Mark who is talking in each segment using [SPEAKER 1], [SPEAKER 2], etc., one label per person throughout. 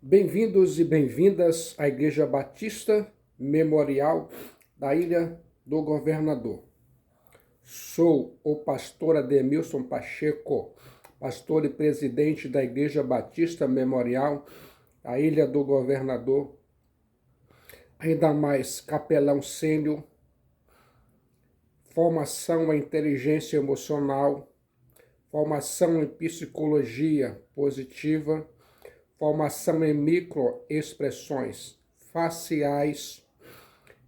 [SPEAKER 1] Bem-vindos e bem-vindas à Igreja Batista Memorial da Ilha do Governador. Sou o pastor Ademilson Pacheco, pastor e presidente da Igreja Batista Memorial da Ilha do Governador, ainda mais capelão sênior, formação em inteligência emocional, formação em psicologia positiva, formação em microexpressões faciais,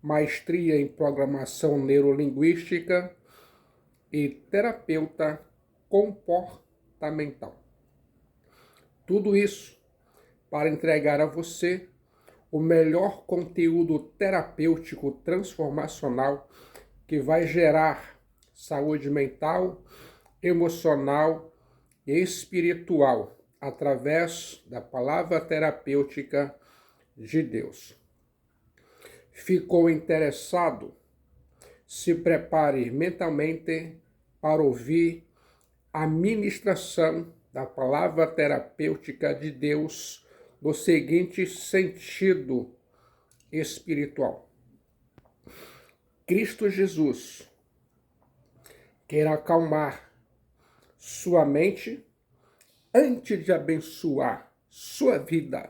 [SPEAKER 1] maestria em programação neurolinguística e terapeuta comportamental. Tudo isso para entregar a você o melhor conteúdo terapêutico transformacional que vai gerar saúde mental, emocional e espiritual através da palavra terapêutica de Deus. Ficou interessado? Se prepare mentalmente para ouvir a ministração da palavra terapêutica de Deus no seguinte sentido espiritual. Cristo Jesus quer acalmar sua mente antes de abençoar sua vida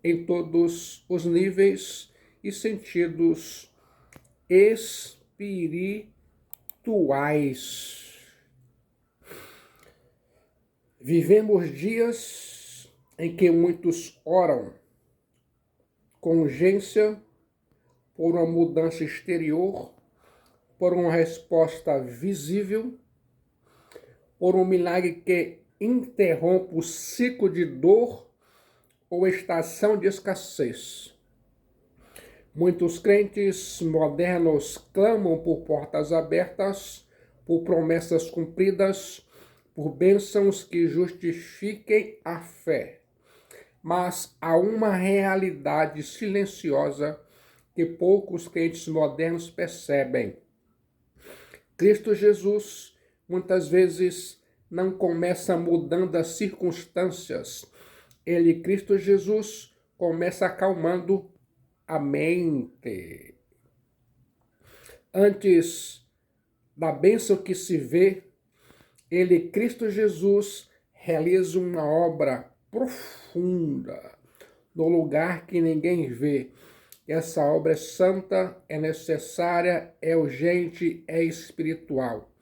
[SPEAKER 1] em todos os níveis e sentidos espirituais. Vivemos dias em que muitos oram com urgência por uma mudança exterior, por uma resposta visível, por um milagre que interrompe o ciclo de dor ou estação de escassez. Muitos crentes modernos clamam por portas abertas, por promessas cumpridas, por bênçãos que justifiquem a fé. Mas há uma realidade silenciosa que poucos crentes modernos percebem. Cristo Jesus, muitas vezes, não começa mudando as circunstâncias. Ele, Cristo Jesus, começa acalmando a mente. Antes da bênção que se vê, ele, Cristo Jesus, realiza uma obra profunda no lugar que ninguém vê. Essa obra é santa, é necessária, é urgente, é espiritual.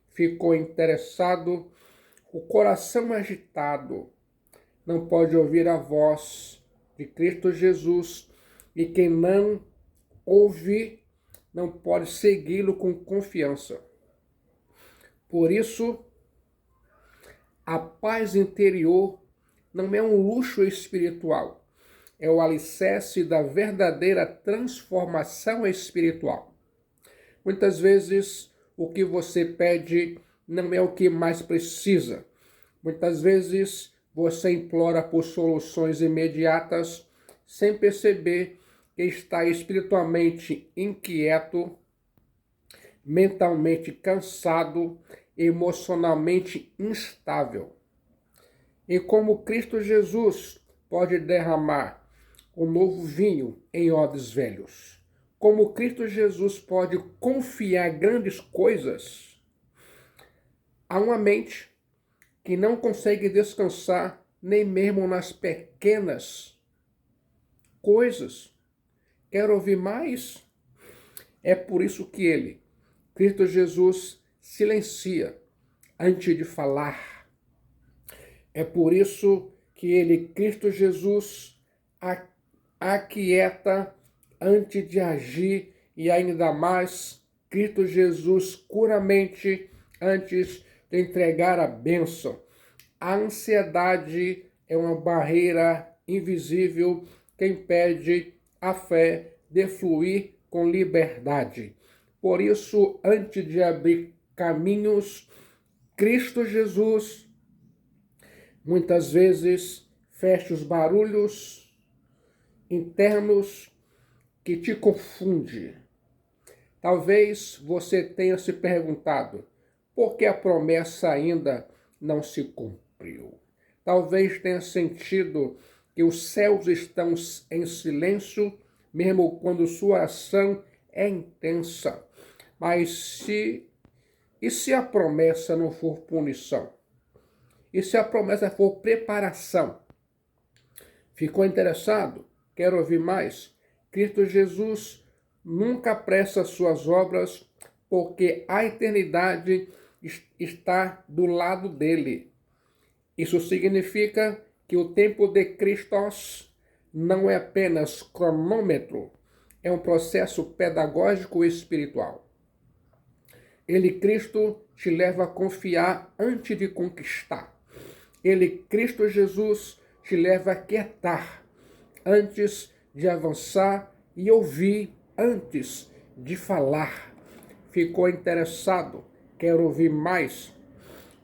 [SPEAKER 1] Ficou interessado? O coração agitado não pode ouvir a voz de Cristo Jesus, e quem não ouve não pode segui-lo com confiança. Por isso, a paz interior não é um luxo espiritual, é o alicerce da verdadeira transformação espiritual. Muitas vezes, o que você pede não é o que mais precisa. Muitas vezes você implora por soluções imediatas sem perceber que está espiritualmente inquieto, mentalmente cansado, emocionalmente instável. E como Cristo Jesus pode derramar o novo vinho em odres velhos? Como Cristo Jesus pode confiar grandes coisas a uma mente que não consegue descansar nem mesmo nas pequenas coisas? Quer ouvir mais? É por isso que ele, Cristo Jesus, silencia antes de falar. É por isso que ele, Cristo Jesus, aquieta antes de agir, e ainda mais, Cristo Jesus cura a mente antes de entregar a bênção. A ansiedade é uma barreira invisível que impede a fé de fluir com liberdade. Por isso, antes de abrir caminhos, Cristo Jesus muitas vezes fecha os barulhos internos que te confundem. Talvez você tenha se perguntado por que a promessa ainda não se cumpriu. Talvez tenha sentido que os céus estão em silêncio, mesmo quando sua ação é intensa. Mas e se a promessa não for punição? E se a promessa for preparação? Ficou interessado? Quer ouvir mais? Cristo Jesus nunca apressa suas obras, porque a eternidade está do lado dele. Isso significa que o tempo de Christos não é apenas cronômetro, é um processo pedagógico e espiritual. Ele, Cristo, te leva a confiar antes de conquistar. Ele, Cristo Jesus, te leva a quietar antes de avançar e ouvir antes de falar. Ficou interessado? Quer ouvir mais?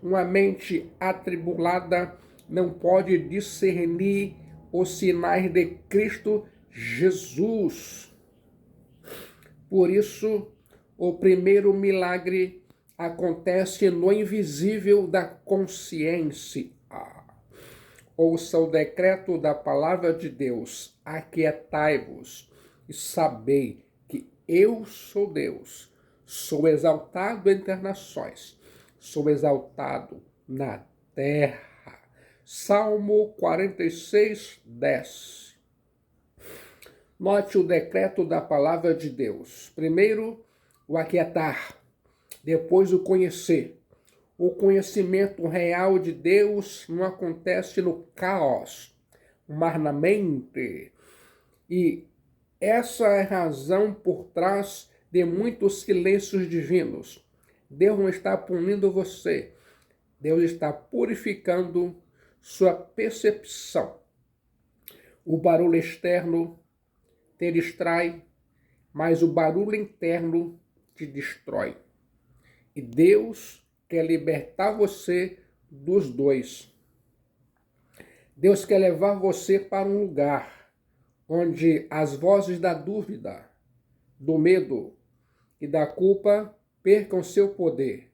[SPEAKER 1] Uma mente atribulada não pode discernir os sinais de Cristo Jesus. Por isso, o primeiro milagre acontece no invisível da consciência. Ouça o decreto da palavra de Deus: aquietai-vos e sabei que eu sou Deus. Sou exaltado entre as nações, sou exaltado na terra. Salmo 46, 10. Note o decreto da palavra de Deus. Primeiro, o aquietar. Depois, o conhecer. O conhecimento real de Deus não acontece no caos, mas na mente. E essa é a razão por trás de muitos silêncios divinos. Deus não está punindo você. Deus está purificando sua percepção. O barulho externo te distrai, mas o barulho interno te destrói. E Deus quer libertar você dos dois. Deus quer levar você para um lugar onde as vozes da dúvida, do medo e da culpa percam seu poder.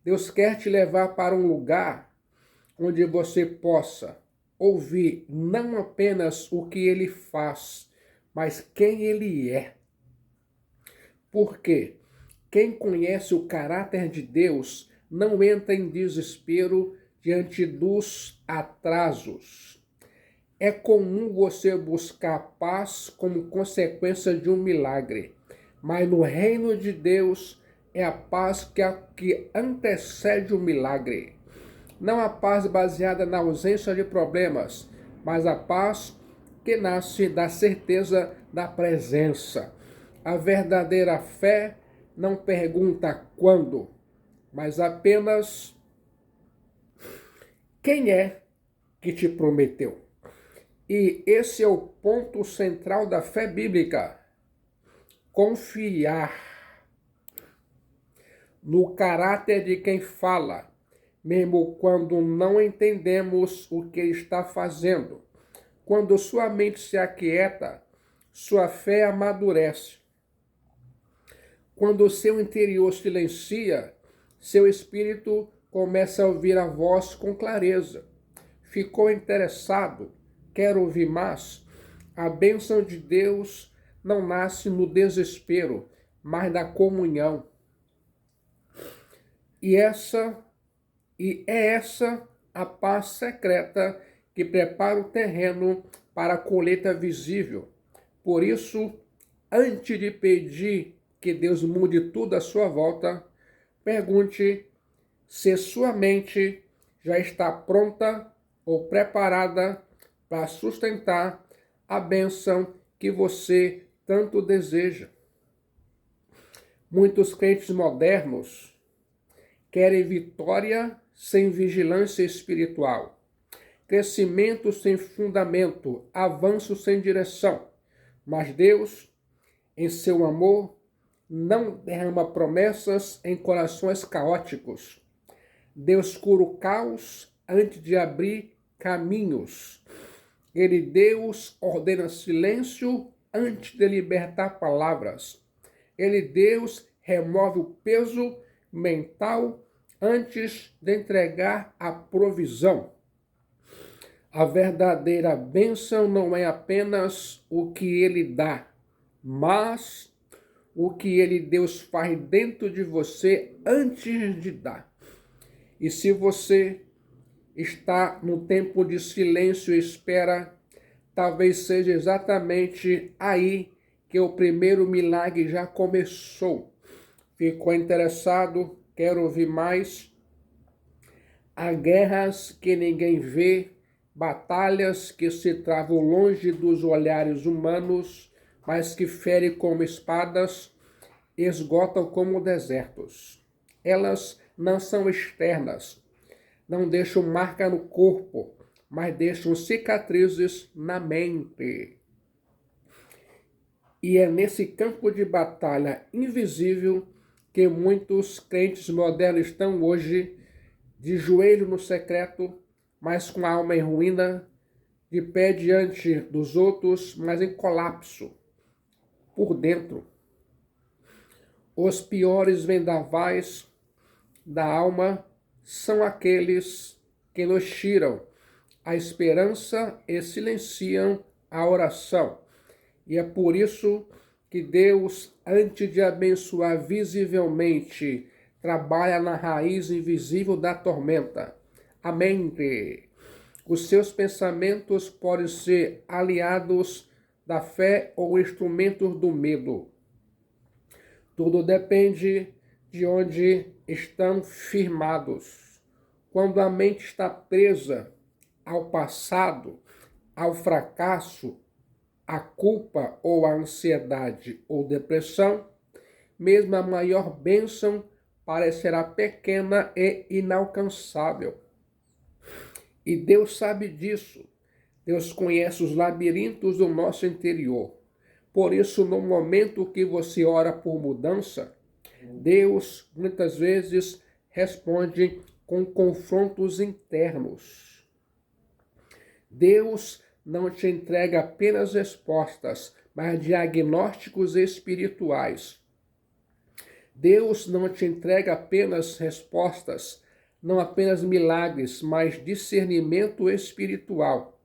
[SPEAKER 1] Deus quer te levar para um lugar onde você possa ouvir não apenas o que ele faz, mas quem ele é. Porque quem conhece o caráter de Deus não entra em desespero diante dos atrasos. É comum você buscar paz como consequência de um milagre, mas no reino de Deus é a paz que antecede o milagre. Não a paz baseada na ausência de problemas, mas a paz que nasce da certeza da presença. A verdadeira fé não pergunta quando, mas apenas quem é que te prometeu. E esse é o ponto central da fé bíblica. Confiar no caráter de quem fala, mesmo quando não entendemos o que está fazendo. Quando sua mente se aquieta, sua fé amadurece. Quando o seu interior silencia, seu espírito começa a ouvir a voz com clareza. Ficou interessado? Quer ouvir mais? A bênção de Deus não nasce no desespero, mas da comunhão. E é essa a paz secreta que prepara o terreno para a colheita visível. Por isso, antes de pedir que Deus mude tudo à sua volta, pergunte se sua mente já está pronta ou preparada para sustentar a bênção que você tanto deseja. Muitos crentes modernos querem vitória sem vigilância espiritual, crescimento sem fundamento, avanço sem direção. Mas Deus, em seu amor, não derrama promessas em corações caóticos. Deus cura o caos antes de abrir caminhos. Deus ordena silêncio antes de libertar palavras. Deus remove o peso mental antes de entregar a provisão. A verdadeira bênção não é apenas o que ele dá, mas o que Deus faz dentro de você antes de dar. E se você está no tempo de silêncio e espera, talvez seja exatamente aí que o primeiro milagre já começou. Ficou interessado? Quer ouvir mais? Há guerras que ninguém vê, batalhas que se travam longe dos olhares humanos, mas que ferem como espadas, esgotam como desertos. Elas não são externas, não deixam marca no corpo, mas deixam cicatrizes na mente. E é nesse campo de batalha invisível que muitos crentes modernos estão hoje, de joelho no secreto, mas com a alma em ruína, de pé diante dos outros, mas em colapso por dentro. Os piores vendavais da alma são aqueles que nos tiram a esperança e silenciam a oração. E é por isso que Deus, antes de abençoar visivelmente, trabalha na raiz invisível da tormenta. Amém. Os seus pensamentos podem ser aliados da fé ou instrumentos do medo. Tudo depende de onde estão firmados. Quando a mente está presa ao passado, ao fracasso, à culpa ou à ansiedade ou depressão, mesmo a maior bênção parecerá pequena e inalcançável. E Deus sabe disso. Deus conhece os labirintos do nosso interior. Por isso, no momento que você ora por mudança, Deus muitas vezes responde com confrontos internos. Deus não te entrega apenas respostas, mas diagnósticos espirituais. Deus não te entrega apenas respostas, não apenas milagres, mas discernimento espiritual.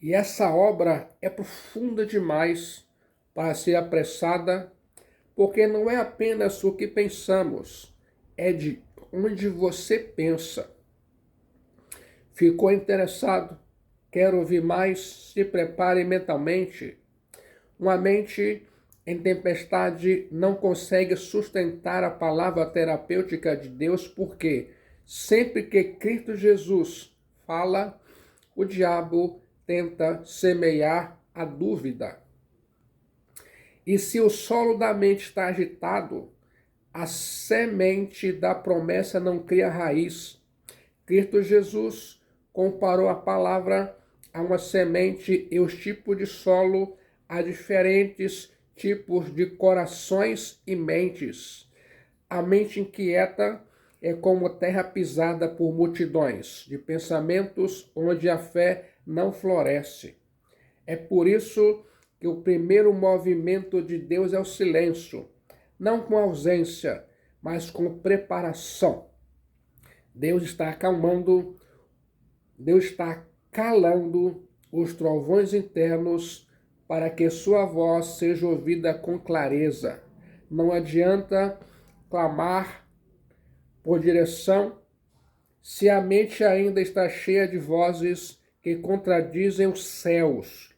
[SPEAKER 1] E essa obra é profunda demais para ser apressada, porque não é apenas o que pensamos, é de onde você pensa. Ficou interessado? Quer ouvir mais? Se prepare mentalmente. Uma mente em tempestade não consegue sustentar a palavra terapêutica de Deus, porque sempre que Cristo Jesus fala, o diabo tenta semear a dúvida. E se o solo da mente está agitado, a semente da promessa não cria raiz. Cristo Jesus comparou a palavra a uma semente e os tipos de solo a diferentes tipos de corações e mentes. A mente inquieta é como terra pisada por multidões de pensamentos onde a fé não floresce. É por isso que o primeiro movimento de Deus é o silêncio, não com ausência, mas com preparação. Deus está acalmando, Deus está calando os trovões internos para que sua voz seja ouvida com clareza. Não adianta clamar por direção se a mente ainda está cheia de vozes que contradizem os céus.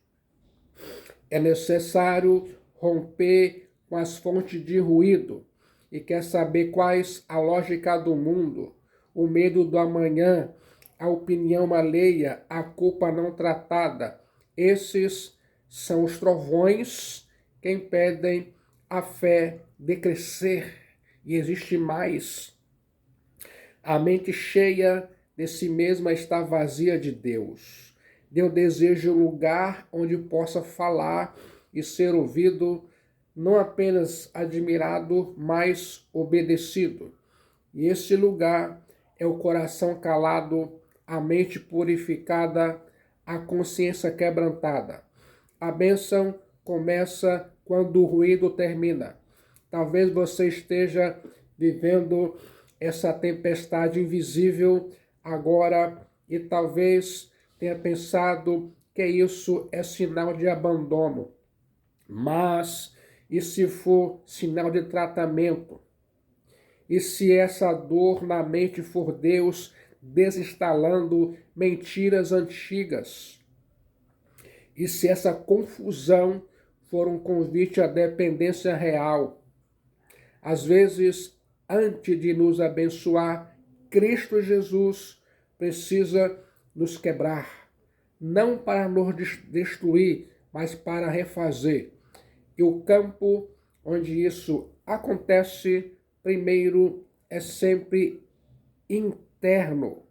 [SPEAKER 1] É necessário romper com as fontes de ruído e quer saber quais a lógica do mundo, o medo do amanhã, a opinião alheia, a culpa não tratada. Esses são os trovões que impedem a fé de crescer. E existe mais. A mente cheia de si mesma está vazia de Deus. Deus deseja um lugar onde possa falar e ser ouvido, não apenas admirado, mas obedecido. E esse lugar é o coração calado, a mente purificada, a consciência quebrantada. A bênção começa quando o ruído termina. Talvez você esteja vivendo essa tempestade invisível agora e talvez tenha pensado que isso é sinal de abandono. Mas, e se for sinal de tratamento? E se essa dor na mente for Deus desinstalando mentiras antigas? E se essa confusão for um convite à dependência real? Às vezes, antes de nos abençoar, Cristo Jesus precisa nos quebrar, não para nos destruir, mas para refazer. E o campo onde isso acontece, primeiro, é sempre interno.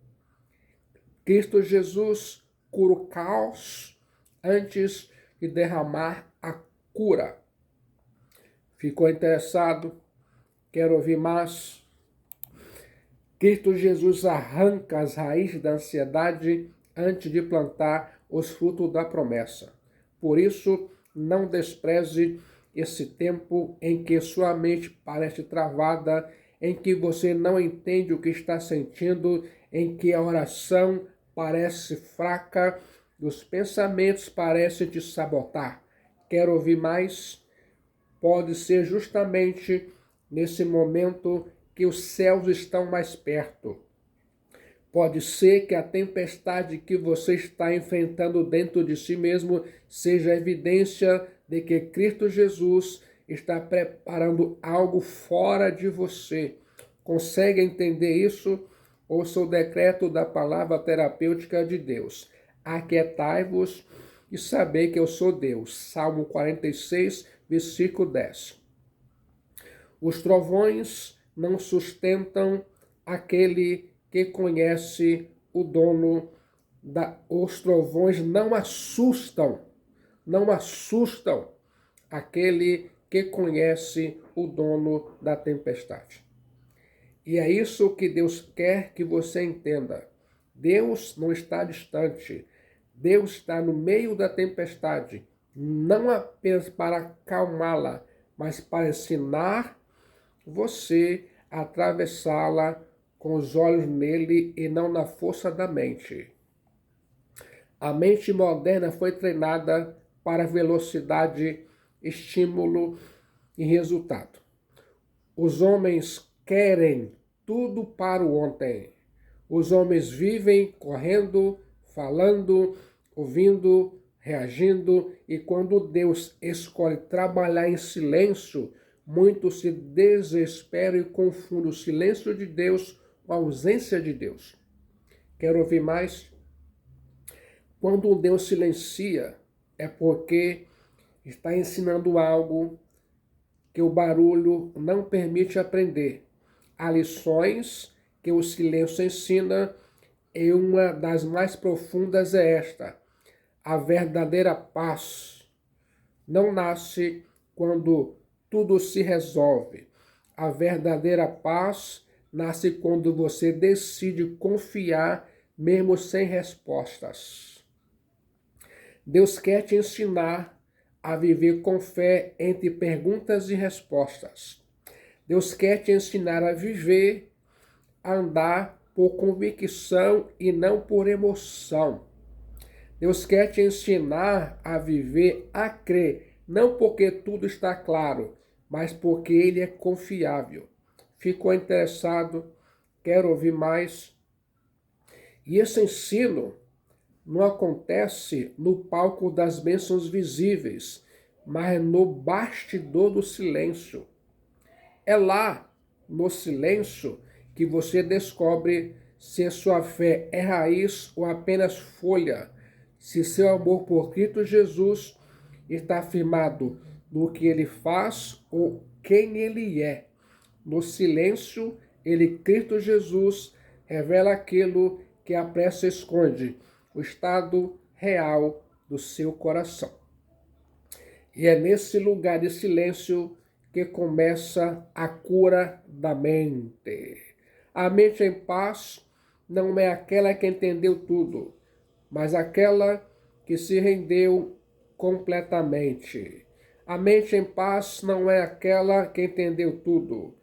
[SPEAKER 1] Cristo Jesus cura o caos antes de derramar a cura. Ficou interessado? Quer ouvir mais? Cristo Jesus arranca as raízes da ansiedade antes de plantar os frutos da promessa. Por isso, não despreze esse tempo em que sua mente parece travada, em que você não entende o que está sentindo, em que a oração parece fraca, os pensamentos parecem te sabotar. Quer ouvir mais? Pode ser justamente nesse momento que os céus estão mais perto. Pode ser que a tempestade que você está enfrentando dentro de si mesmo seja evidência de que Cristo Jesus está preparando algo fora de você. Consegue entender isso? Ouça o decreto da palavra terapêutica de Deus. Aquietai-vos e saber que eu sou Deus. Salmo 46, versículo 10. Os trovões não sustentam aquele que conhece o dono os trovões não assustam aquele que conhece o dono da tempestade. E é isso que Deus quer que você entenda. Deus não está distante. Deus está no meio da tempestade, não apenas para acalmá-la, mas para ensinar você a atravessá-la com os olhos nele e não na força da mente. A mente moderna foi treinada para velocidade, estímulo e resultado. Os homens querem tudo para o ontem. Os homens vivem correndo, falando, ouvindo, reagindo, e quando Deus escolhe trabalhar em silêncio, muitos se desesperam e confundem o silêncio de Deus com a ausência de Deus. Quer ouvir mais? Quando Deus silencia, é porque está ensinando algo que o barulho não permite aprender. Há lições que o silêncio ensina, e uma das mais profundas é esta: a verdadeira paz não nasce quando tudo se resolve. A verdadeira paz nasce quando você decide confiar mesmo sem respostas. Deus quer te ensinar a viver com fé entre perguntas e respostas. Deus quer te ensinar a viver, a andar por convicção e não por emoção. Deus quer te ensinar a viver, a crer, não porque tudo está claro, mas porque Ele é confiável. Ficou interessado? Quer ouvir mais? E esse ensino não acontece no palco das bênçãos visíveis, mas no bastidor do silêncio. É lá, no silêncio, que você descobre se a sua fé é raiz ou apenas folha, se seu amor por Cristo Jesus está firmado no que Ele faz ou quem Ele é. No silêncio, Cristo Jesus, revela aquilo que a pressa esconde, o estado real do seu coração. E é nesse lugar de silêncio que começa a cura da mente. A mente em paz não é aquela que entendeu tudo, mas aquela que se rendeu completamente. A mente em paz não é aquela que entendeu tudo,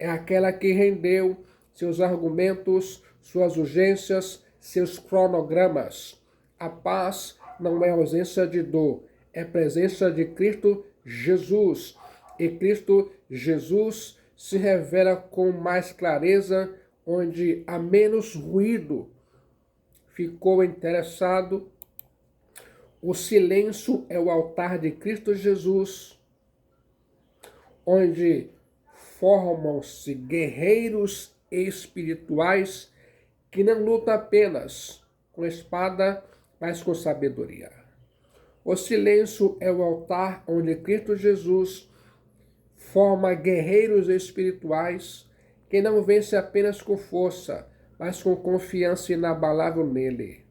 [SPEAKER 1] é aquela que rendeu seus argumentos, suas urgências, seus cronogramas. A paz não é ausência de dor, é presença de Cristo Jesus. E Cristo Jesus se revela com mais clareza onde há menos ruído. Ficou interessado? O silêncio é o altar de Cristo Jesus, onde formam-se guerreiros espirituais que não lutam apenas com espada, mas com sabedoria. O silêncio é o altar onde Cristo Jesus forma guerreiros espirituais que não vencem apenas com força, mas com confiança inabalável nele.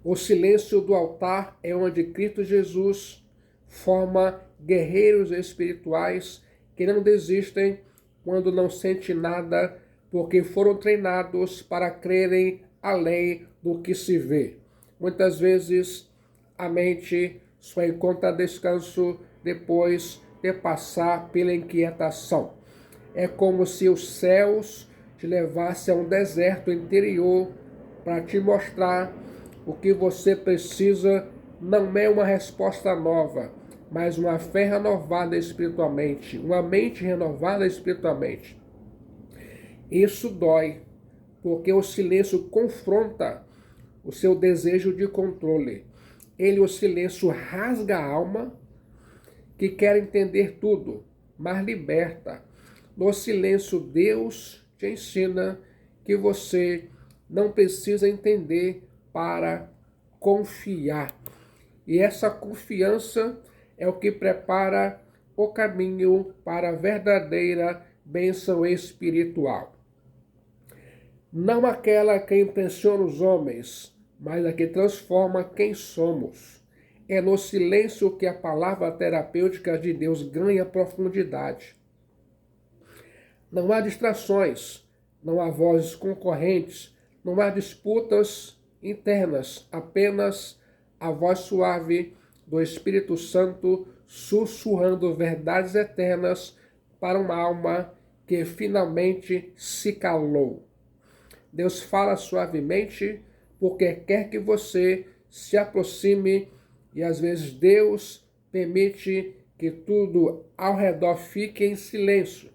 [SPEAKER 1] O silêncio do altar é onde Cristo Jesus forma guerreiros espirituais que não desistem quando não sentem nada, porque foram treinados para crerem além do que se vê. Muitas vezes a mente só encontra descanso depois de passar pela inquietação. É como se os céus te levassem a um deserto interior para te mostrar o que você precisa. Não é uma resposta nova, mas uma fé renovada espiritualmente, uma mente renovada espiritualmente. Isso dói, porque o silêncio confronta o seu desejo de controle. O silêncio rasga a alma, que quer entender tudo, mas liberta. No silêncio, Deus te ensina que você não precisa entender para confiar. E essa confiança é o que prepara o caminho para a verdadeira bênção espiritual. Não aquela que impressiona os homens, mas a que transforma quem somos. É no silêncio que a palavra terapêutica de Deus ganha profundidade. Não há distrações, não há vozes concorrentes, não há disputas internas, apenas a voz suave do Espírito Santo sussurrando verdades eternas para uma alma que finalmente se calou. Deus fala suavemente porque quer que você se aproxime e às vezes Deus permite que tudo ao redor fique em silêncio,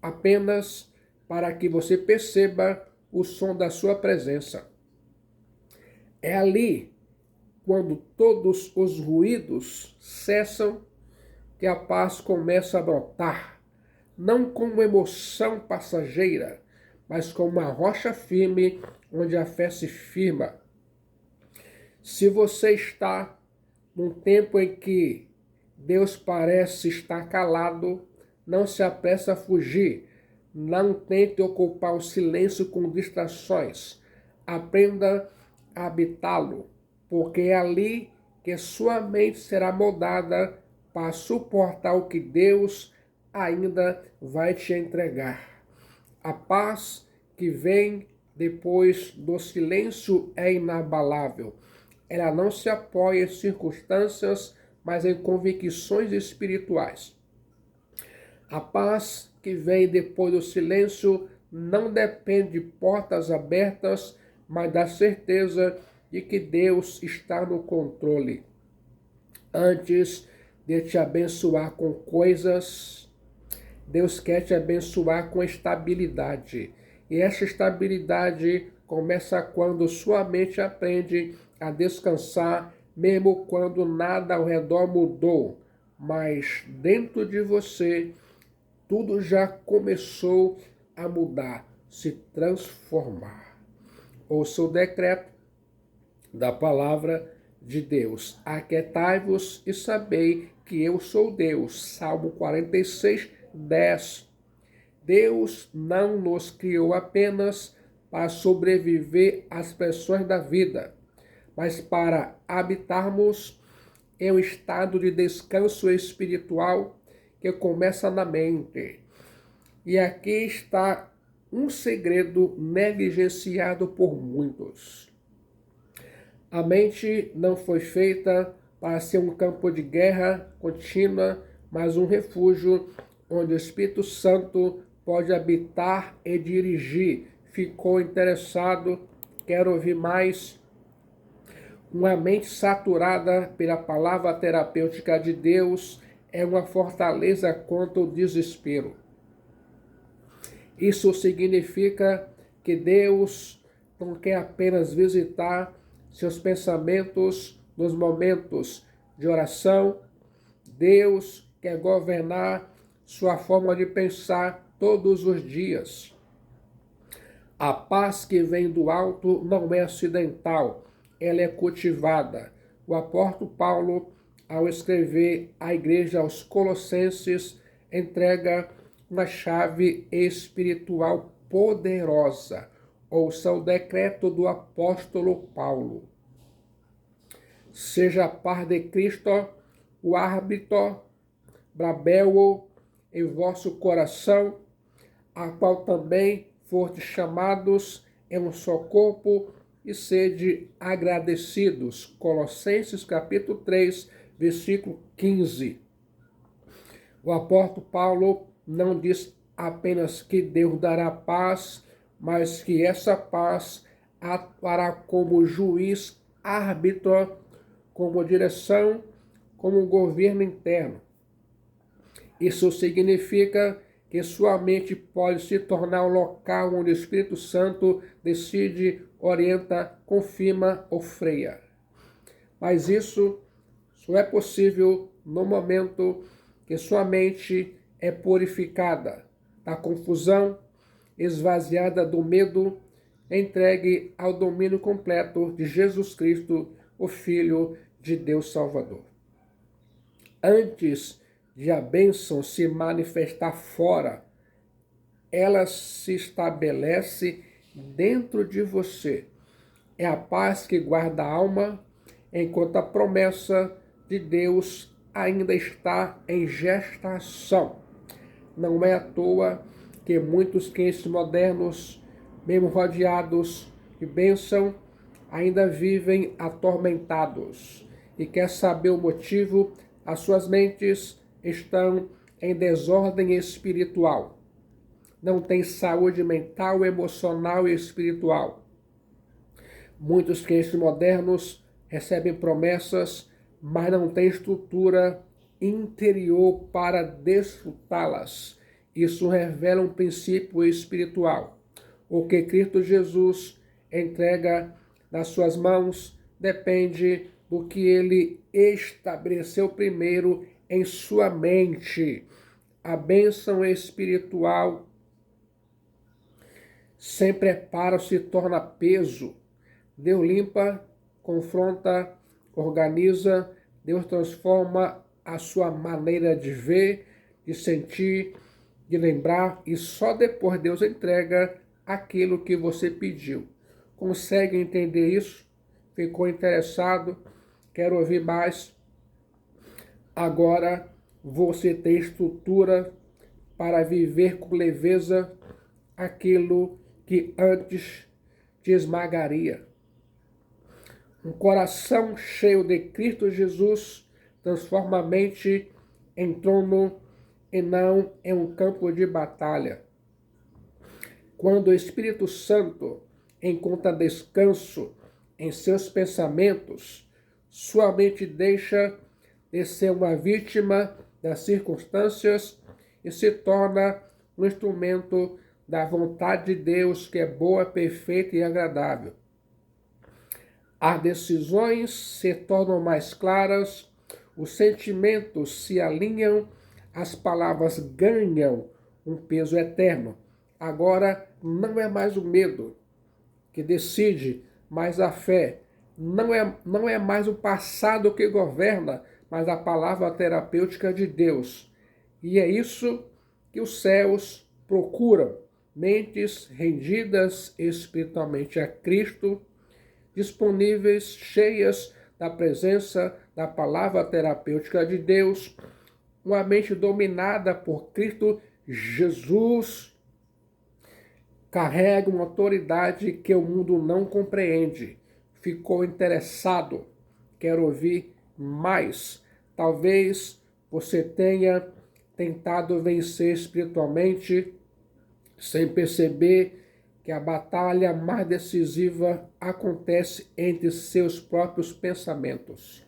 [SPEAKER 1] apenas para que você perceba o som da sua presença. É ali, quando todos os ruídos cessam, que a paz começa a brotar, não como emoção passageira, mas como uma rocha firme onde a fé se firma. Se você está num tempo em que Deus parece estar calado, não se apresse a fugir. Não tente ocupar o silêncio com distrações. Aprenda a habitá-lo, porque é ali que sua mente será moldada para suportar o que Deus ainda vai te entregar. A paz que vem depois do silêncio é inabalável. Ela não se apoia em circunstâncias, mas em convicções espirituais. A paz que vem depois do silêncio não depende de portas abertas, mas da certeza de que Deus está no controle. Antes de te abençoar com coisas, Deus quer te abençoar com estabilidade. E essa estabilidade começa quando sua mente aprende a descansar, mesmo quando nada ao redor mudou. Mas dentro de você, tudo já começou a mudar, se transformar. Ouça o decreto da palavra de Deus. Aquietai-vos e sabei que eu sou Deus. Salmo 46, 10. Deus não nos criou apenas para sobreviver às pressões da vida, mas para habitarmos em um estado de descanso espiritual que começa na mente. E aqui está um segredo negligenciado por muitos. A mente não foi feita para ser um campo de guerra contínua, mas um refúgio onde o Espírito Santo pode habitar e dirigir, ficou interessado, quer ouvir mais. Uma mente saturada pela palavra terapêutica de Deus é uma fortaleza contra o desespero. Isso significa que Deus não quer apenas visitar seus pensamentos nos momentos de oração. Deus quer governar sua forma de pensar todos os dias. A paz que vem do alto não é acidental, ela é cultivada. O apóstolo Paulo, ao escrever à igreja aos Colossenses, entrega uma chave espiritual poderosa. Ouça o decreto do apóstolo Paulo. Seja a paz de Cristo, o árbitro, Brabel, em vosso coração, a qual também fostes chamados em um só corpo, e sede agradecidos. Colossenses capítulo 3, versículo 15. O apóstolo Paulo não diz apenas que Deus dará paz, mas que essa paz atuará como juiz, árbitro, como direção, como governo interno. Isso significa que sua mente pode se tornar um local onde o Espírito Santo decide, orienta, confirma ou freia. Mas isso só é possível no momento que sua mente é purificada da confusão, esvaziada do medo, entregue ao domínio completo de Jesus Cristo, o Filho de Deus Salvador. Antes de a bênção se manifestar fora, ela se estabelece dentro de você. É a paz que guarda a alma, enquanto a promessa de Deus ainda está em gestação. Não é à toa que muitos crentes modernos, mesmo rodeados de bênção, ainda vivem atormentados. E quer saber o motivo? As suas mentes estão em desordem espiritual. Não tem saúde mental, emocional e espiritual. Muitos crentes modernos recebem promessas, mas não têm estrutura interior para desfrutá-las. Isso revela um princípio espiritual. O que Cristo Jesus entrega nas suas mãos depende do que ele estabeleceu primeiro em sua mente. A bênção espiritual sem preparo se torna peso. Deus limpa, confronta, organiza, Deus transforma a sua maneira de ver, de sentir, de lembrar, e só depois Deus entrega aquilo que você pediu. Consegue entender isso? Ficou interessado? Quer ouvir mais? Agora você tem estrutura para viver com leveza aquilo que antes te esmagaria. Um coração cheio de Cristo Jesus transforma a mente em trono e não em um campo de batalha. Quando o Espírito Santo encontra descanso em seus pensamentos, sua mente deixa de ser uma vítima das circunstâncias e se torna um instrumento da vontade de Deus, que é boa, perfeita e agradável. As decisões se tornam mais claras, os sentimentos se alinham, as palavras ganham um peso eterno. Agora não é mais o medo que decide, mas a fé. Não é mais o passado que governa, mas a palavra terapêutica de Deus. E é isso que os céus procuram. Mentes rendidas espiritualmente a Cristo, disponíveis, cheias da presença da palavra terapêutica de Deus, uma mente dominada por Cristo Jesus, carrega uma autoridade que o mundo não compreende. Ficou interessado? Quer ouvir mais? Talvez você tenha tentado vencer espiritualmente sem perceber que a batalha mais decisiva acontece entre seus próprios pensamentos.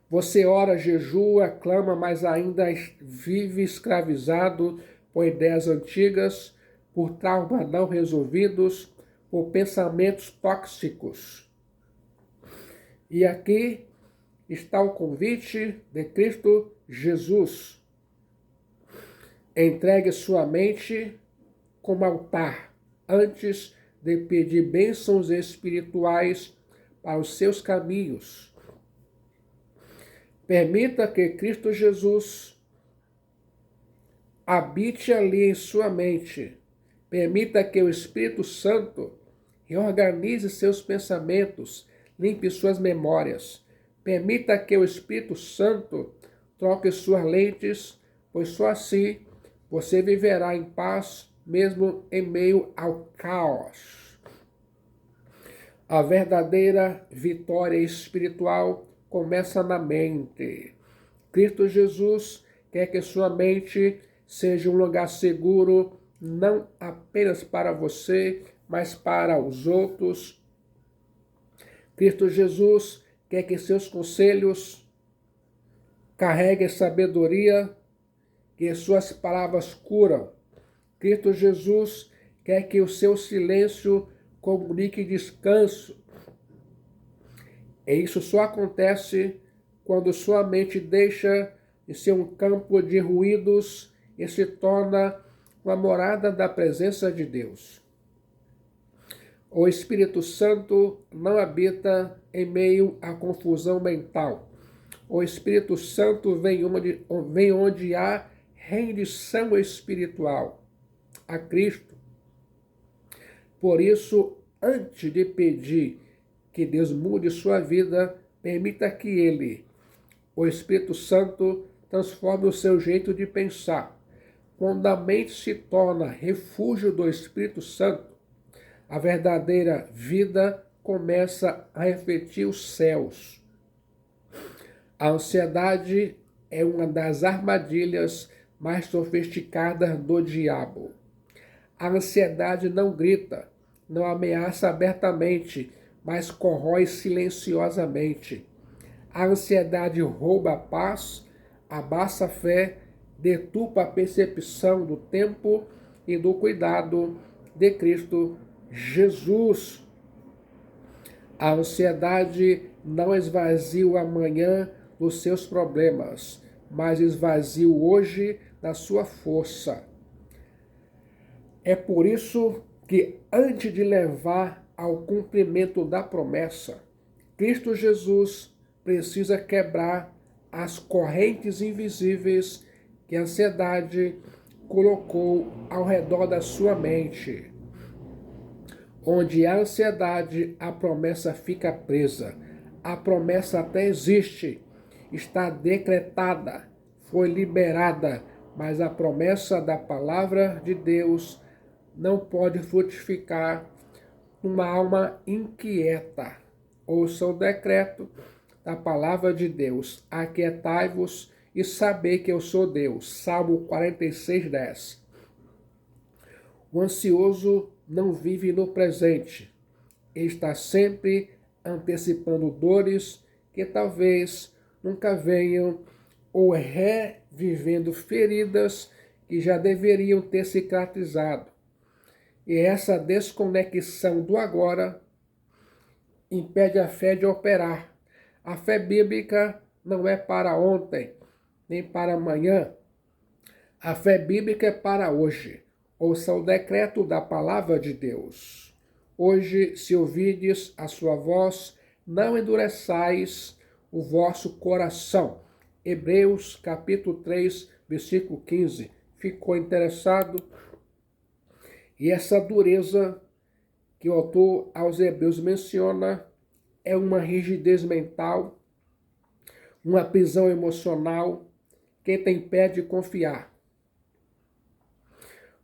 [SPEAKER 1] Você ora, jejua, clama, mas ainda vive escravizado por ideias antigas, por traumas não resolvidos, por pensamentos tóxicos. E aqui está o convite de Cristo Jesus. Entregue sua mente como altar, antes de pedir bênçãos espirituais para os seus caminhos. Permita que Cristo Jesus habite ali em sua mente. Permita que o Espírito Santo reorganize seus pensamentos, limpe suas memórias. Permita que o Espírito Santo troque suas lentes, pois só assim você viverá em paz, mesmo em meio ao caos. A verdadeira vitória espiritual começa na mente. Cristo Jesus quer que sua mente seja um lugar seguro, não apenas para você, mas para os outros. Cristo Jesus quer que seus conselhos carreguem sabedoria, que suas palavras curam. Cristo Jesus quer que o seu silêncio comunique descanso. E isso só acontece quando sua mente deixa de ser um campo de ruídos e se torna uma morada da presença de Deus. O Espírito Santo não habita em meio à confusão mental. O Espírito Santo vem onde há rendição espiritual a Cristo. Por isso, antes de pedir que Deus mude sua vida, permita que Ele, o Espírito Santo, transforme o seu jeito de pensar. Quando a mente se torna refúgio do Espírito Santo, a verdadeira vida começa a refletir os céus. A ansiedade é uma das armadilhas mais sofisticadas do diabo. A ansiedade não grita, não ameaça abertamente, mas corrói silenciosamente. A ansiedade rouba a paz, abaixa a fé, deturpa a percepção do tempo e do cuidado de Cristo Jesus. A ansiedade não esvazia o amanhã dos seus problemas, mas esvazia o hoje da sua força. É por isso que, antes de levar ao cumprimento da promessa, Cristo Jesus precisa quebrar as correntes invisíveis que a ansiedade colocou ao redor da sua mente. Onde há ansiedade, a promessa fica presa. A promessa até existe, está decretada, foi liberada, mas a promessa da palavra de Deus não pode frutificar numa alma inquieta. Ouça o decreto da palavra de Deus. Aquietai-vos e sabei que eu sou Deus. Salmo 46:10. O ansioso não vive no presente. Ele está sempre antecipando dores que talvez nunca venham ou revivendo feridas que já deveriam ter cicatrizado. E essa desconexão do agora impede a fé de operar. A fé bíblica não é para ontem, nem para amanhã. A fé bíblica é para hoje. Ouça o decreto da palavra de Deus. Hoje, se ouvides a sua voz, não endureçais o vosso coração. Hebreus capítulo 3, versículo 15. Ficou interessado? E essa dureza que o autor aos Hebreus menciona é uma rigidez mental, uma prisão emocional que te impede de confiar.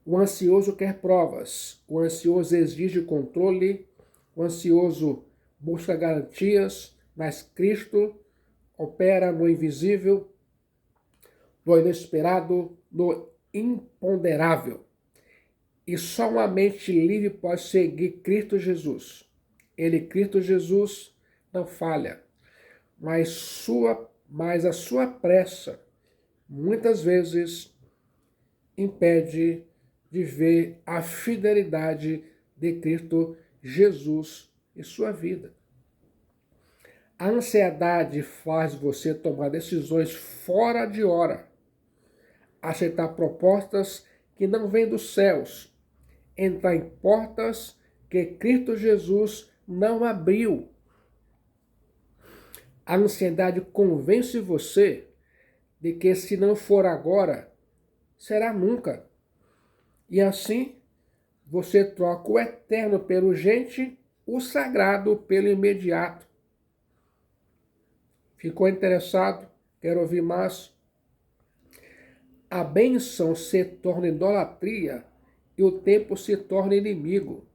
[SPEAKER 1] O ansioso quer provas, o ansioso exige controle, o ansioso busca garantias, mas Cristo opera no invisível, no inesperado, no imponderável. E só uma mente livre pode seguir Cristo Jesus. Ele, Cristo Jesus, não falha. Mas a sua pressa, muitas vezes, impede de ver a fidelidade de Cristo Jesus em sua vida. A ansiedade faz você tomar decisões fora de hora, aceitar propostas que não vêm dos céus, entrar em portas que Cristo Jesus não abriu. A ansiedade convence você de que se não for agora, será nunca. E assim, você troca o eterno pelo urgente, o sagrado pelo imediato. Ficou interessado? Quer ouvir mais? A bênção se torna idolatria e o tempo se torna inimigo.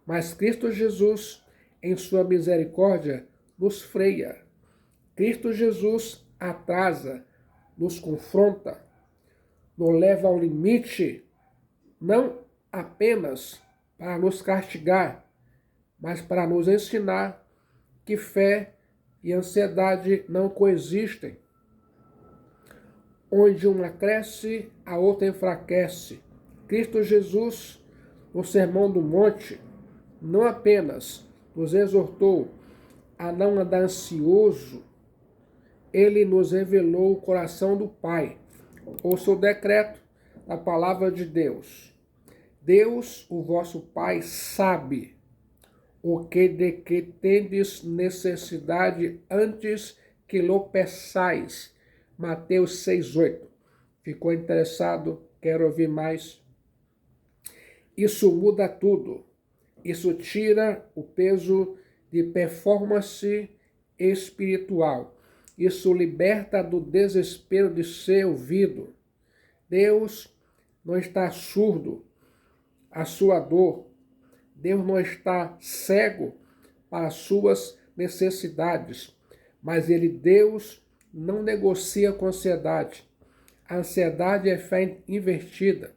[SPEAKER 1] Mas Cristo Jesus, em sua misericórdia, nos freia. Cristo Jesus atrasa, nos confronta, nos leva ao limite, não apenas para nos castigar, mas para nos ensinar que fé e ansiedade não coexistem. Onde uma cresce, a outra enfraquece. Cristo Jesus, no Sermão do Monte, não apenas nos exortou a não andar ansioso, ele nos revelou o coração do Pai. Ouça o decreto da palavra de Deus. Deus, o vosso Pai, sabe de que tendes necessidade antes que lo peçais. Mateus 6,8. Ficou interessado? Quer ouvir mais? Isso muda tudo. Isso tira o peso de performance espiritual. Isso liberta do desespero de ser ouvido. Deus não está surdo à sua dor. Deus não está cego para as suas necessidades. Mas Deus, não negocia com a ansiedade. A ansiedade é fé invertida.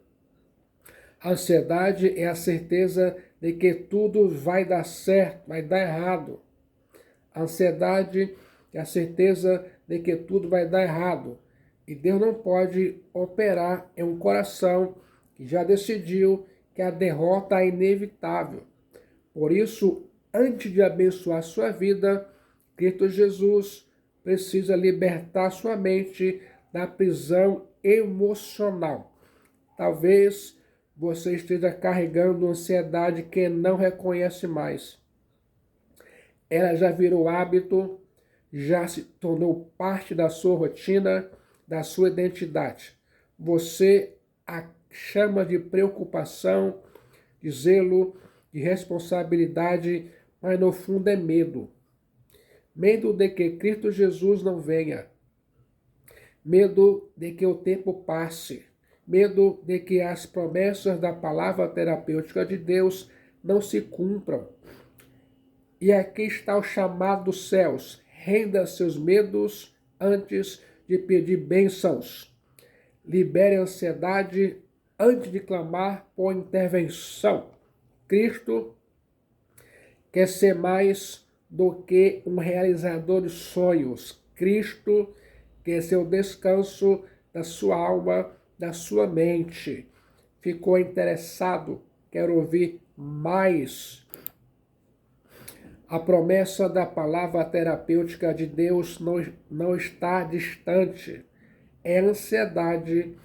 [SPEAKER 1] A ansiedade é a certeza de que tudo vai dar certo, vai dar errado. A ansiedade é a certeza de que tudo vai dar errado. E Deus não pode operar em um coração que já decidiu que a derrota é inevitável. Por isso, antes de abençoar sua vida, Cristo Jesus precisa libertar sua mente da prisão emocional. Talvez você esteja carregando ansiedade que não reconhece mais. Ela já virou hábito, já se tornou parte da sua rotina, da sua identidade. Você a chama de preocupação, de zelo, de responsabilidade, mas no fundo é medo. Medo de que Cristo Jesus não venha. Medo de que o tempo passe. Medo de que as promessas da palavra terapêutica de Deus não se cumpram. E aqui está o chamado dos céus. Renda seus medos antes de pedir bênçãos. Libere a ansiedade antes de clamar por intervenção. Cristo quer ser mais do que um realizador de sonhos. Cristo quer ser o descanso da sua alma, da sua mente. Ficou interessado? Quer ouvir mais? A promessa da palavra terapêutica de Deus não está distante. É a ansiedade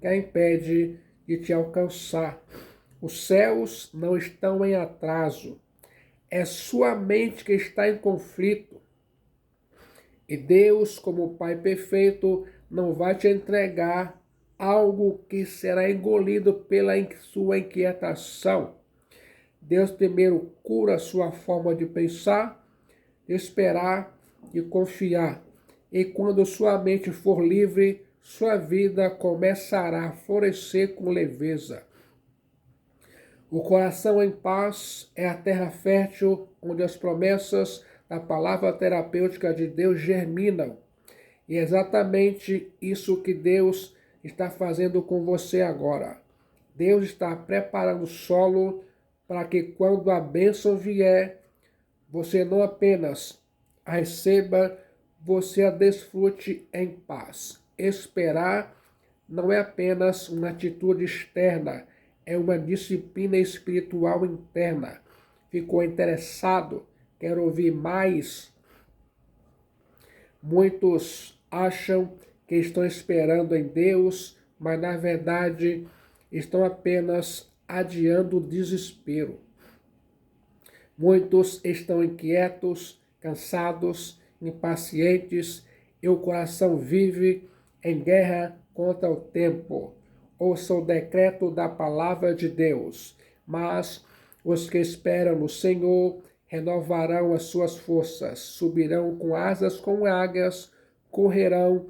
[SPEAKER 1] que a impede de te alcançar. Os céus não estão em atraso. É sua mente que está em conflito. E Deus, como Pai perfeito, não vai te entregar algo que será engolido pela sua inquietação. Deus primeiro cura a sua forma de pensar, de esperar e confiar. E quando sua mente for livre, sua vida começará a florescer com leveza. O coração em paz é a terra fértil onde as promessas da palavra terapêutica de Deus germinam. E é exatamente isso que Deus está fazendo com você agora. Deus está preparando o solo para que quando a bênção vier, você não apenas a receba, você a desfrute em paz. Esperar não é apenas uma atitude externa, é uma disciplina espiritual interna. Ficou interessado? Quer ouvir mais? Muitos acham que estão esperando em Deus, mas na verdade estão apenas adiando o desespero. Muitos estão inquietos, cansados, impacientes, e o coração vive em guerra contra o tempo. Ouça o decreto da palavra de Deus. Mas os que esperam no Senhor renovarão as suas forças, subirão com asas como águias, correrão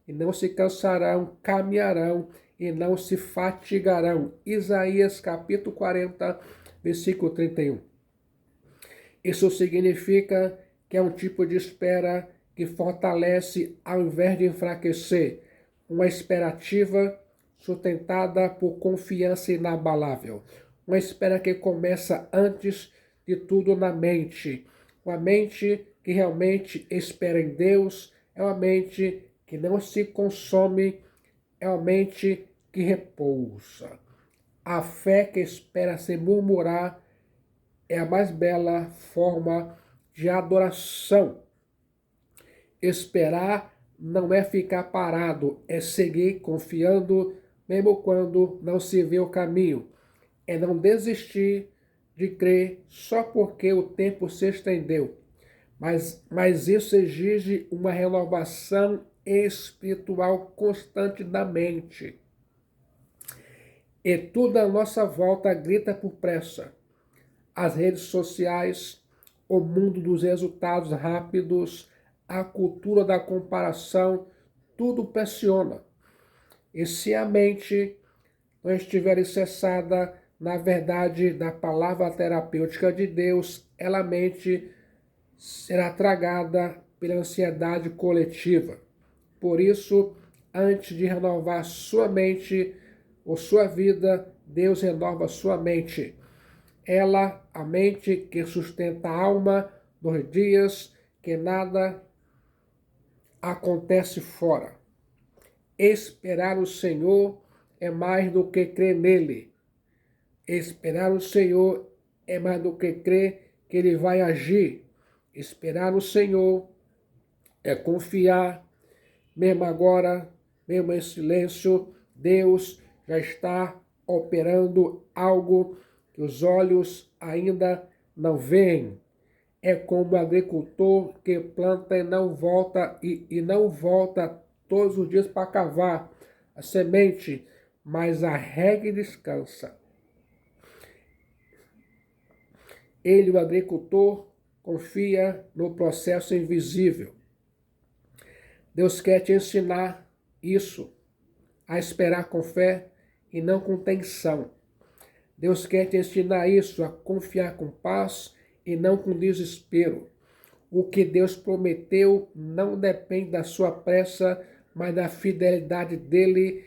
[SPEAKER 1] e não se cansarão, caminharão e não se fatigarão. Isaías capítulo 40, versículo 31. Isso significa que é um tipo de espera que fortalece ao invés de enfraquecer, uma esperativa sustentada por confiança inabalável, uma espera que começa antes de tudo na mente, uma mente que realmente espera em Deus, é uma mente que não se consome, é uma mente que repousa. A fé que espera sem murmurar é a mais bela forma de adoração. Esperar não é ficar parado, é seguir confiando, mesmo quando não se vê o caminho. É não desistir de crer só porque o tempo se estendeu. Mas isso exige uma renovação espiritual constante da mente. E tudo à nossa volta grita por pressa. As redes sociais, o mundo dos resultados rápidos, a cultura da comparação, tudo pressiona. E se a mente não estiver alicerçada na verdade da palavra terapêutica de Deus, ela mente será tragada pela ansiedade coletiva. Por isso, antes de renovar sua mente ou sua vida, Deus renova sua mente. Ela, a mente que sustenta a alma nos dias que nada acontece fora. Esperar o Senhor é mais do que crer nele. Esperar o Senhor é mais do que crer que ele vai agir. Esperar o Senhor é confiar, mesmo agora, mesmo em silêncio, Deus já está operando algo que os olhos ainda não veem. É como o agricultor que planta e não volta todos os dias para cavar a semente, mas arrega e descansa. Ele, o agricultor, confia no processo invisível. Deus quer te ensinar isso, a esperar com fé e não com tensão. Deus quer te ensinar isso, a confiar com paz e não com desespero. O que Deus prometeu não depende da sua pressa, mas da fidelidade dele,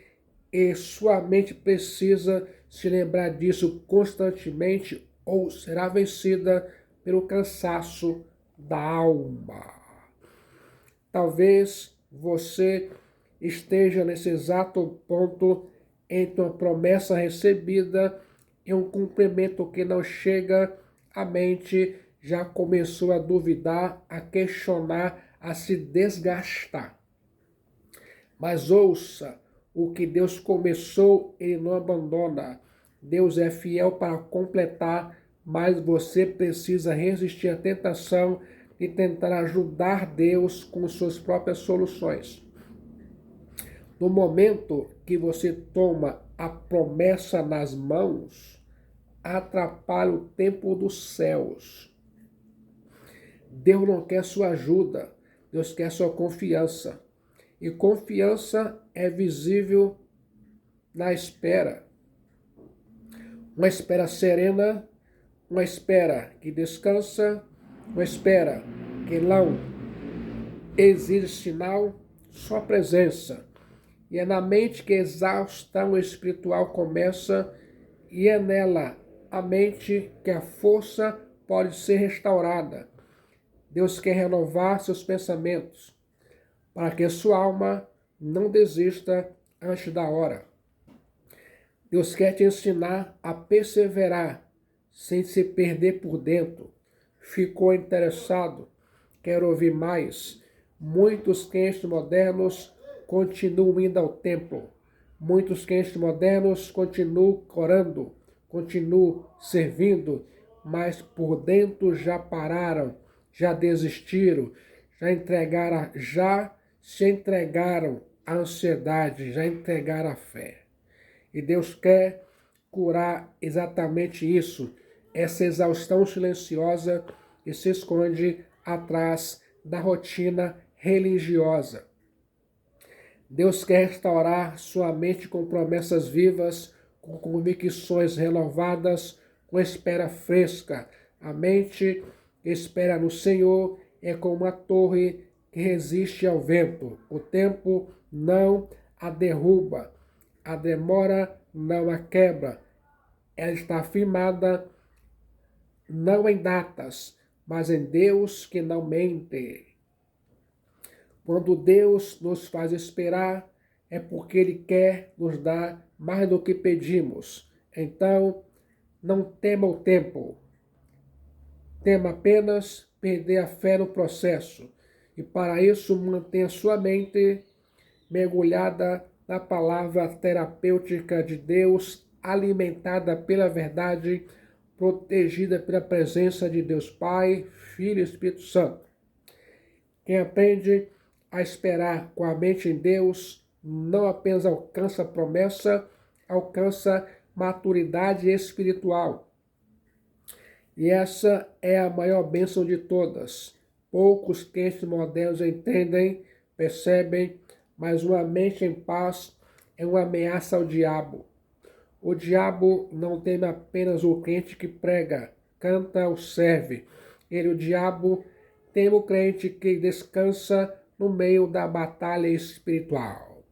[SPEAKER 1] e sua mente precisa se lembrar disso constantemente ou será vencida pelo cansaço da alma. Talvez você esteja nesse exato ponto entre uma promessa recebida e um cumprimento que não chega. A mente já começou a duvidar, a questionar, a se desgastar. Mas ouça, o que Deus começou, ele não abandona. Deus é fiel para completar, mas você precisa resistir à tentação de tentar ajudar Deus com suas próprias soluções. No momento que você toma a promessa nas mãos, atrapalha o tempo dos céus. Deus não quer sua ajuda, Deus quer sua confiança. E confiança é visível na espera. Uma espera serena, uma espera que descansa, uma espera que não exige sinal, só presença. E é na mente que a exaustão espiritual começa e é nela a mente que a força pode ser restaurada. Deus quer renovar seus pensamentos, para que sua alma não desista antes da hora. Deus quer te ensinar a perseverar, sem se perder por dentro. Ficou interessado? Quer ouvir mais? Muitos crentes modernos continuam indo ao templo. Muitos crentes modernos continuam orando, continuam servindo, mas por dentro já pararam, já desistiram, já se entregaram à ansiedade, já entregaram a fé. E Deus quer curar exatamente isso, essa exaustão silenciosa que se esconde atrás da rotina religiosa. Deus quer restaurar sua mente com promessas vivas, com convicções renovadas, com espera fresca. A mente que espera no Senhor é como uma torre que resiste ao vento. O tempo não a derruba, a demora não a quebra. Ela está firmada não em datas, mas em Deus que não mente. Quando Deus nos faz esperar, é porque Ele quer nos dar mais do que pedimos. Então, não tema o tempo. Tema apenas perder a fé no processo. E para isso, mantenha sua mente mergulhada na palavra terapêutica de Deus, alimentada pela verdade, protegida pela presença de Deus Pai, Filho e Espírito Santo. Quem aprende a esperar com a mente em Deus não apenas alcança a promessa, alcança maturidade espiritual. E essa é a maior bênção de todas. Poucos crentes modernos entendem, percebem, mas uma mente em paz é uma ameaça ao diabo. O diabo não teme apenas o crente que prega, canta ou serve. O diabo teme o crente que descansa no meio da batalha espiritual.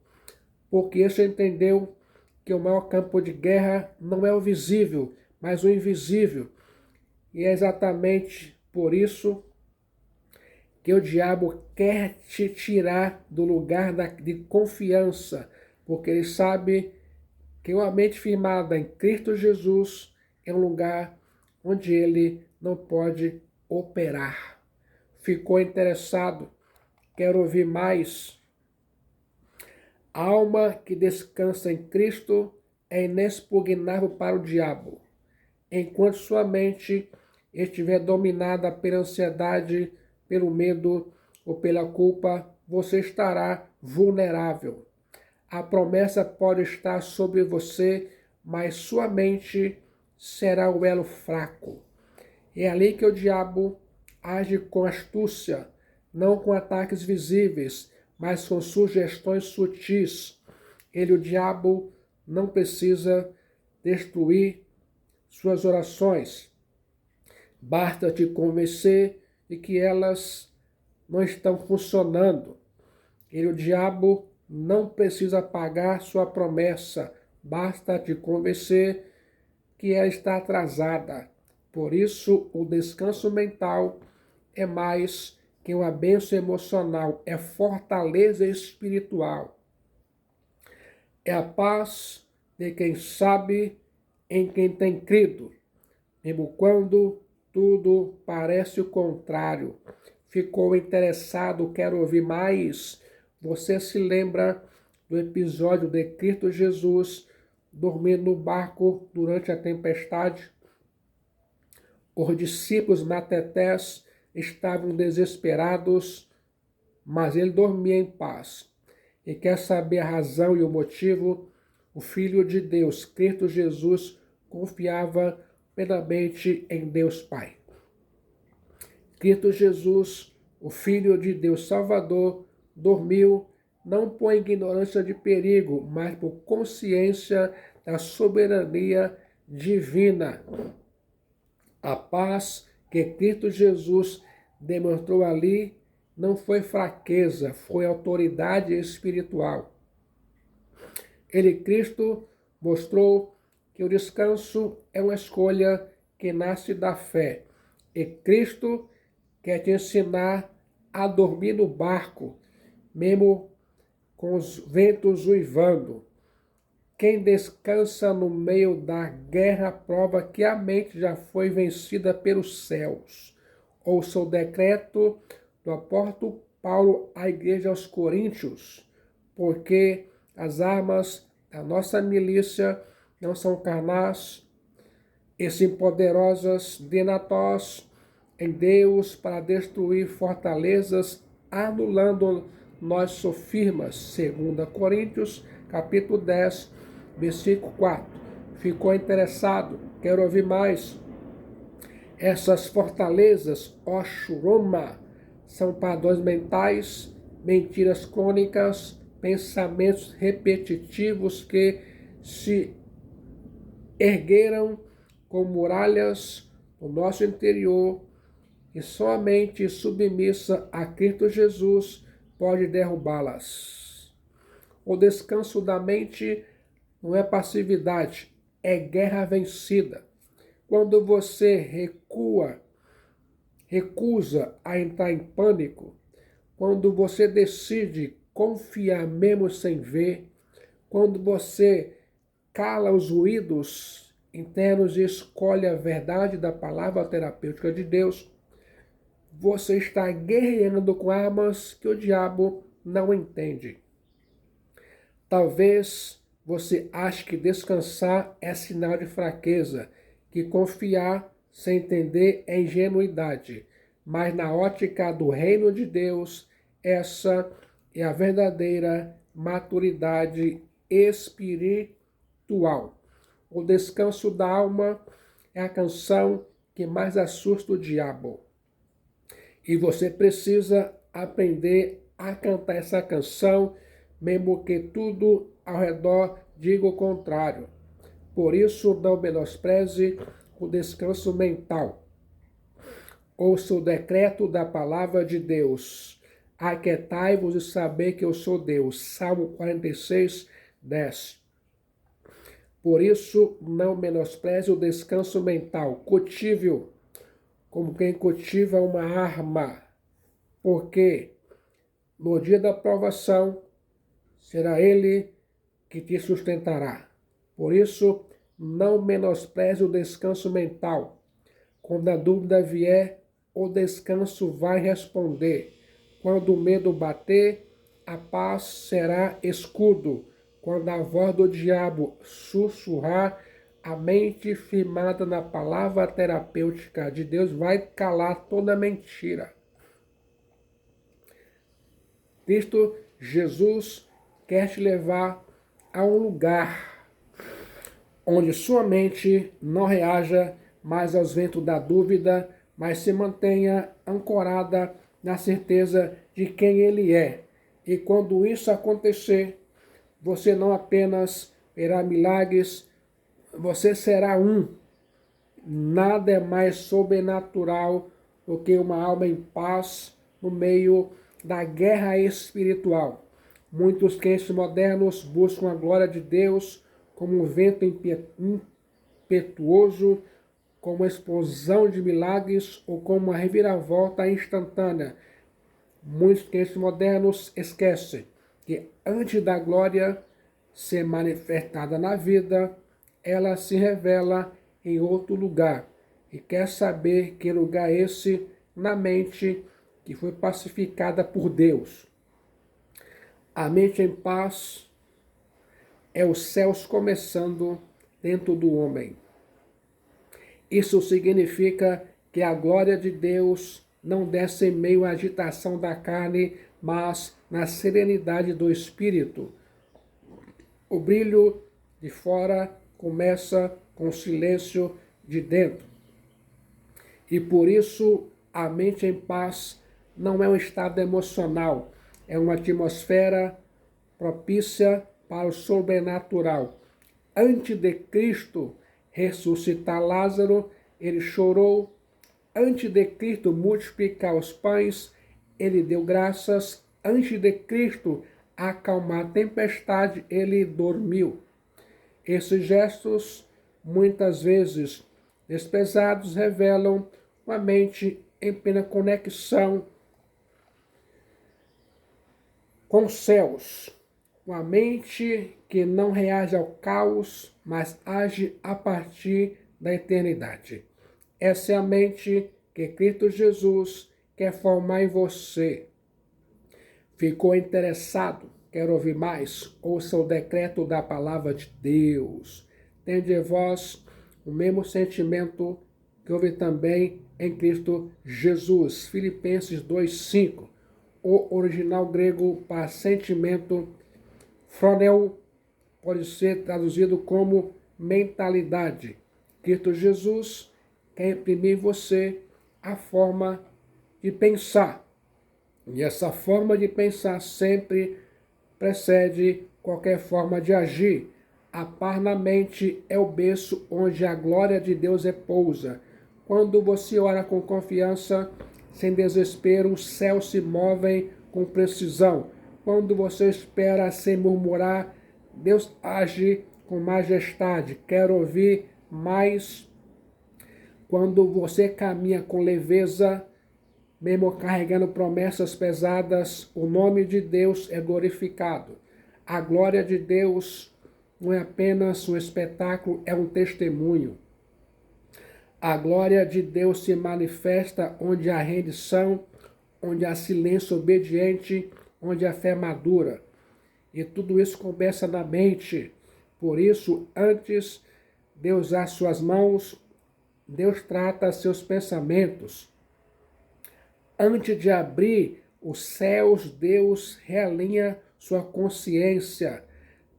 [SPEAKER 1] Porque esse entendeu que o maior campo de guerra não é o visível, mas o invisível. E é exatamente por isso que o diabo quer te tirar do lugar de confiança, porque ele sabe que uma mente firmada em Cristo Jesus é um lugar onde ele não pode operar. Ficou interessado? Quer ouvir mais? A alma que descansa em Cristo é inexpugnável para o diabo. Enquanto sua mente estiver dominada pela ansiedade, pelo medo ou pela culpa, você estará vulnerável. A promessa pode estar sobre você, mas sua mente será o elo fraco. É ali que o diabo age com astúcia, não com ataques visíveis, mas com sugestões sutis. O diabo, não precisa destruir suas orações. Basta te convencer de que elas não estão funcionando. O diabo não precisa pagar sua promessa. Basta te convencer que ela está atrasada. Por isso, o descanso mental é mais que uma bênção emocional, é fortaleza espiritual. É a paz de quem sabe em quem tem crido, mesmo quando tudo parece o contrário. Ficou interessado, quer ouvir mais? Você se lembra do episódio de Cristo Jesus dormindo no barco durante a tempestade? Os discípulos matetés estavam desesperados, mas ele dormia em paz. E quer saber a razão e o motivo? O Filho de Deus, Cristo Jesus, confiava plenamente em Deus Pai. Cristo Jesus, o Filho de Deus Salvador, dormiu não por ignorância de perigo, mas por consciência da soberania divina. A paz que Cristo Jesus demonstrou ali não foi fraqueza, foi autoridade espiritual. Cristo, mostrou que o descanso é uma escolha que nasce da fé. E Cristo quer te ensinar a dormir no barco, mesmo com os ventos uivando. Quem descansa no meio da guerra prova que a mente já foi vencida pelos céus. Ouça o decreto do apóstolo Paulo à igreja aos Coríntios, porque as armas da nossa milícia não são carnais, e sim poderosas de nós em Deus para destruir fortalezas, anulando nós sofismas. 2 Coríntios, capítulo 10, versículo 4. Ficou interessado? Quero ouvir mais? Essas fortalezas, Oshuroma, são padrões mentais, mentiras crônicas, pensamentos repetitivos que se ergueram como muralhas no nosso interior e somente submissa a Cristo Jesus pode derrubá-las. O descanso da mente não é passividade, é guerra vencida. Quando você recusa a entrar em pânico, quando você decide confiar mesmo sem ver, quando você cala os ruídos internos e escolhe a verdade da palavra terapêutica de Deus, você está guerreando com armas que o diabo não entende. Talvez você ache que descansar é sinal de fraqueza, que confiar sem entender é ingenuidade. Mas na ótica do reino de Deus, essa é a verdadeira maturidade espiritual. O descanso da alma é a canção que mais assusta o diabo. E você precisa aprender a cantar essa canção, mesmo que tudo ao redor diga o contrário. Por isso, não menospreze o descanso mental. Ouça o decreto da palavra de Deus. Aquietai-vos e saber que eu sou Deus. Salmo 46, 10. Por isso, não menospreze o descanso mental. Cultive-o como quem cultiva uma arma, porque no dia da provação será ele que te sustentará. Por isso, não menospreze o descanso mental. Quando a dúvida vier, o descanso vai responder. Quando o medo bater, a paz será escudo. Quando a voz do diabo sussurrar, a mente firmada na palavra terapêutica de Deus vai calar toda mentira. Cristo Jesus quer te levar a um lugar onde sua mente não reaja mais aos ventos da dúvida, mas se mantenha ancorada na certeza de quem Ele é. E quando isso acontecer, você não apenas verá milagres, você será um. Nada é mais sobrenatural do que uma alma em paz no meio da guerra espiritual. Muitos crentes modernos buscam a glória de Deus como um vento impetuoso, como uma explosão de milagres ou como uma reviravolta instantânea. Muitos crentes modernos esquecem que antes da glória ser manifestada na vida, ela se revela em outro lugar. E quer saber que lugar é esse na mente que foi pacificada por Deus. A mente em paz é os céus começando dentro do homem. Isso significa que a glória de Deus não desce em meio à agitação da carne, mas na serenidade do Espírito. O brilho de fora começa com o silêncio de dentro. E por isso a mente em paz não é um estado emocional, é uma atmosfera propícia para o sobrenatural. Antes de Cristo ressuscitar Lázaro, ele chorou. Antes de Cristo multiplicar os pães, ele deu graças. Antes de Cristo acalmar a tempestade, ele dormiu. Esses gestos muitas vezes desprezados, revelam uma mente em plena conexão com os céus, uma mente que não reage ao caos, mas age a partir da eternidade. Essa é a mente que Cristo Jesus quer formar em você. Ficou interessado? Quer ouvir mais? Ouça o decreto da palavra de Deus. Tende em vós o mesmo sentimento que houve também em Cristo Jesus. Filipenses 2:5. O original grego para sentimento, phroneo, pode ser traduzido como mentalidade. Cristo Jesus quer imprimir em você a forma de pensar. E essa forma de pensar sempre precede qualquer forma de agir. A paz na mente é o berço onde a glória de Deus repousa. Quando você ora com confiança, sem desespero, os céus se movem com precisão. Quando você espera sem murmurar, Deus age com majestade. Quero ouvir mais. Quando você caminha com leveza, mesmo carregando promessas pesadas, o nome de Deus é glorificado. A glória de Deus não é apenas um espetáculo, é um testemunho. A glória de Deus se manifesta onde há rendição, onde há silêncio obediente, onde há fé madura. E tudo isso começa na mente. Por isso, antes de usar suas mãos, Deus trata seus pensamentos. Antes de abrir os céus, Deus realinha sua consciência.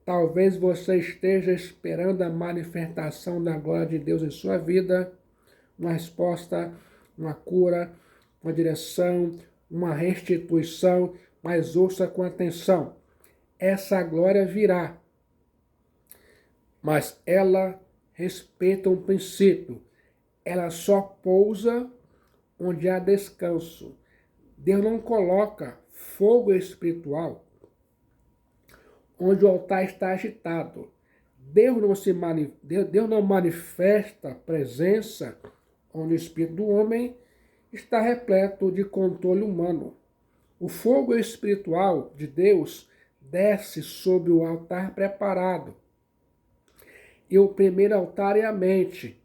[SPEAKER 1] Talvez você esteja esperando a manifestação da glória de Deus em sua vida, uma resposta, uma cura, uma direção, uma restituição, mas ouça com atenção. Essa glória virá, mas ela respeita um princípio. Ela só pousa onde há descanso. Deus não coloca fogo espiritual onde o altar está agitado. Deus não manifesta presença onde o espírito do homem está repleto de controle humano. O fogo espiritual de Deus desce sobre o altar preparado. E o primeiro altar é a mente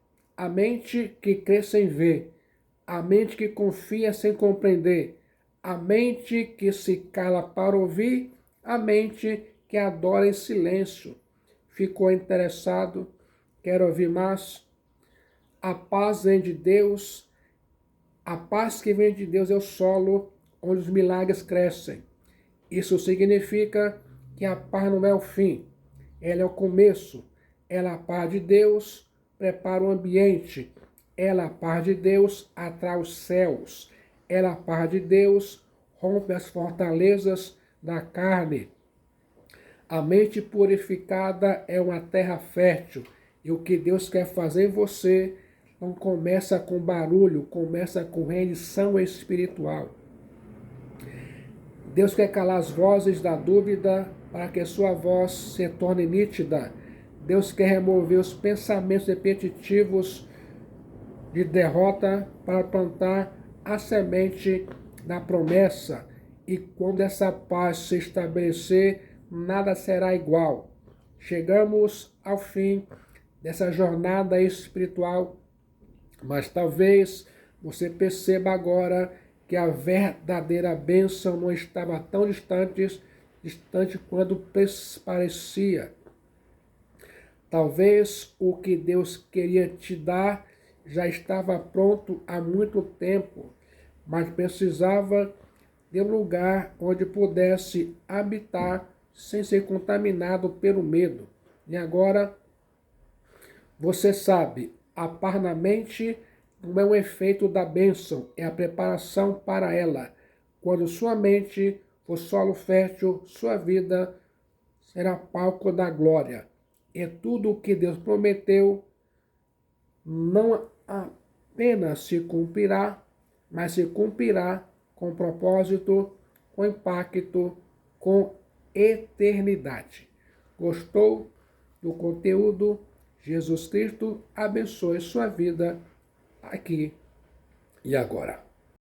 [SPEAKER 1] que crê sem ver, a mente que confia sem compreender, a mente que se cala para ouvir, a mente que adora em silêncio. Ficou interessado? Quer ouvir mais? A paz vem de Deus. A paz que vem de Deus é o solo onde os milagres crescem. Isso significa que a paz não é o fim, ela é o começo. Ela, a paz de Deus, prepara o ambiente. Ela, a paz de Deus, atrai os céus. Ela, a paz de Deus, rompe as fortalezas da carne. A mente purificada é uma terra fértil. E o que Deus quer fazer em você não começa com barulho, começa com rendição espiritual. Deus quer calar as vozes da dúvida para que sua voz se torne nítida. Deus quer remover os pensamentos repetitivos de derrota para plantar a semente da promessa. E quando essa paz se estabelecer, nada será igual. Chegamos ao fim dessa jornada espiritual, mas talvez você perceba agora que a verdadeira bênção não estava tão distante quanto parecia. Talvez o que Deus queria te dar já estava pronto há muito tempo, mas precisava de um lugar onde pudesse habitar sem ser contaminado pelo medo. E agora, você sabe, a paz na mente não é um efeito da bênção, é a preparação para ela. Quando sua mente for solo fértil, sua vida será palco da glória. E tudo o que Deus prometeu não apenas se cumprirá, mas se cumprirá com propósito, com impacto, com eternidade. Gostou do conteúdo? Jesus Cristo abençoe sua vida aqui e agora.